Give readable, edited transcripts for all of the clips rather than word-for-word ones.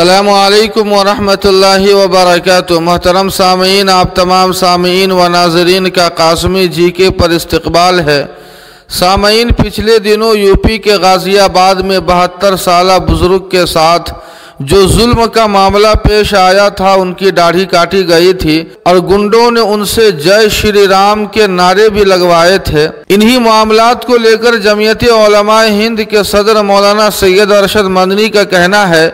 السلام علیکم ورحمۃ اللہ وبرکاتہ۔ محترم سامعین، آپ تمام سامعین و ناظرین کا قاسمی جی کے پر استقبال ہے۔ سامعین، پچھلے دنوں یو پی کے غازی آباد میں 72 سالہ بزرگ کے ساتھ جو ظلم کا معاملہ پیش آیا تھا، ان کی داڑھی کاٹی گئی تھی اور گنڈوں نے ان سے جے شری رام کے نعرے بھی لگوائے تھے۔ انہی معاملات کو لے کر جمعیت علماء ہند کے صدر مولانا سید ارشد مدنی کا کہنا ہے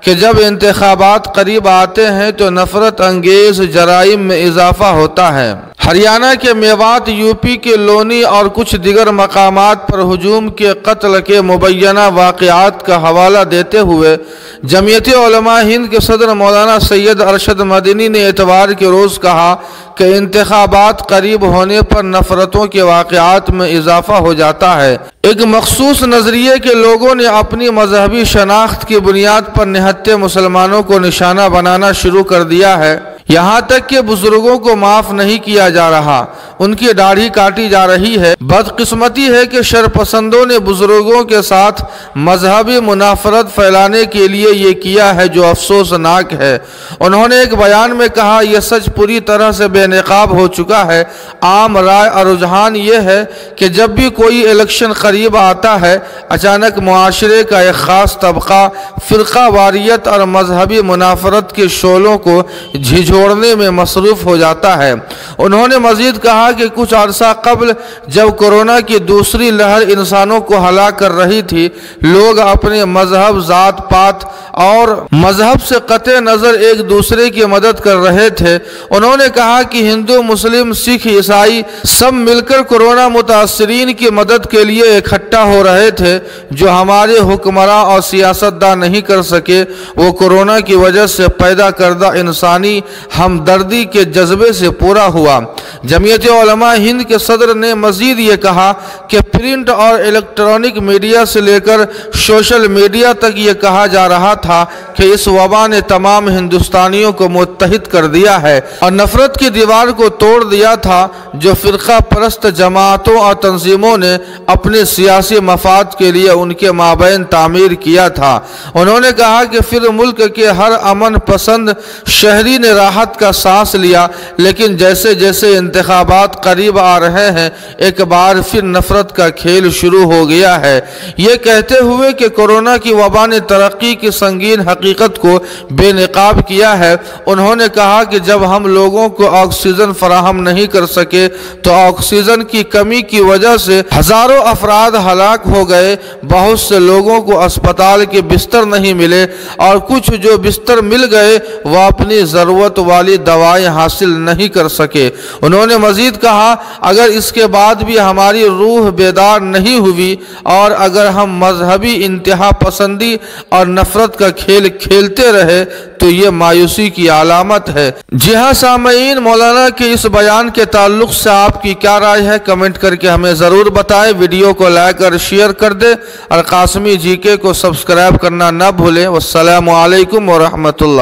کہ جب انتخابات قریب آتے ہیں تو نفرت انگیز جرائم میں اضافہ ہوتا ہے۔ ہریانہ کے میوات، یو پی کے لونی اور کچھ دیگر مقامات پر ہجوم کے قتل کے مبینہ واقعات کا حوالہ دیتے ہوئے جمعیت علماء ہند کے صدر مولانا سید ارشد مدنی نے اتوار کے روز کہا کہ انتخابات قریب ہونے پر نفرتوں کے واقعات میں اضافہ ہو جاتا ہے۔ ایک مخصوص نظریے کے لوگوں نے اپنی مذہبی شناخت کی بنیاد پر نہتے مسلمانوں کو نشانہ بنانا شروع کر دیا ہے، یہاں تک کہ بزرگوں کو معاف نہیں کیا جا رہا، ان کی داڑھی کاٹی جا رہی ہے۔ بدقسمتی ہے کہ شرپسندوں نے بزرگوں کے ساتھ مذہبی منافرت پھیلانے کے لیے یہ کیا ہے، جو افسوسناک ہے۔ انہوں نے ایک بیان میں کہا، یہ سچ پوری طرح سے بے نقاب ہو چکا ہے۔ عام رائے اور رجحان یہ ہے کہ جب بھی کوئی الیکشن قریب آتا ہے، اچانک معاشرے کا ایک خاص طبقہ فرقہ واریت اور مذہبی منافرت کے شعلوں کو جھنجھوڑنے میں مصروف ہو جاتا ہے۔ انہوں نے مزید کہا کہ کچھ عرصہ قبل جب کورونا کی دوسری لہر انسانوں کو ہلاک کر رہی تھی، لوگ اپنے مذہب، ذات پات اور مذہب سے قطع نظر ایک دوسرے کی مدد کر رہے تھے۔ انہوں نے کہا کہ ہندو، مسلم، سکھ، عیسائی سب مل کر کورونا متاثرین کی مدد کے لیے اکٹھا ہو رہے تھے۔ جو ہمارے حکمراں اور سیاستداں نہیں کر سکے، وہ کورونا کی وجہ سے پیدا کردہ انسانی ہمدردی کے جذبے سے پورا ہوا۔ جمعیت علماء ہند کے صدر نے مزید یہ کہا کہ پرنٹ اور الیکٹرانک میڈیا سے لے کر سوشل میڈیا تک یہ کہا جا رہا تھا کہ اس وبا نے تمام ہندوستانیوں کو متحد کر دیا ہے اور نفرت کی دیوار کو توڑ دیا تھا جو فرقہ پرست جماعتوں اور تنظیموں نے اپنے سیاسی مفاد کے لیے ان کے مابین تعمیر کیا تھا۔ انہوں نے کہا کہ پھر ملک کے ہر امن پسند شہری نے راحت کا سانس لیا، لیکن جیسے جیسے انتخابات قریب آ رہے ہیں، ایک بار پھر نفرت کا کھیل شروع ہو گیا ہے۔ یہ کہتے ہوئے کہ کورونا کی وبا نے ترقی کی سنگین حقیقت کو بے نقاب کیا ہے، انہوں نے کہا کہ جب ہم لوگوں کو آکسیجن فراہم نہیں کر سکے تو آکسیجن کی کمی کی وجہ سے ہزاروں افراد ہلاک ہو گئے، بہت سے لوگوں کو اسپتال کے بستر نہیں ملے اور کچھ جو بستر مل گئے وہ اپنی ضرورت والی دوائیں حاصل نہیں کر سکے۔ انہوں نے مزید کہا، اگر اس کے بعد بھی ہماری روح بیدار نہیں ہوئی اور اگر ہم مذہبی انتہا پسندی اور نفرت کا کھیل کھیلتے رہے تو یہ مایوسی کی علامت ہے۔ جی ہاں سامعین، مولانا کے اس بیان کے تعلق سے آپ کی کیا رائے ہے؟ کمنٹ کر کے ہمیں ضرور بتائیں۔ ویڈیو کو لائک اور شیئر کر دیں اور قاسمی جی کے کو سبسکرائب کرنا نہ بھولیں۔ والسلام علیکم ورحمۃ اللہ۔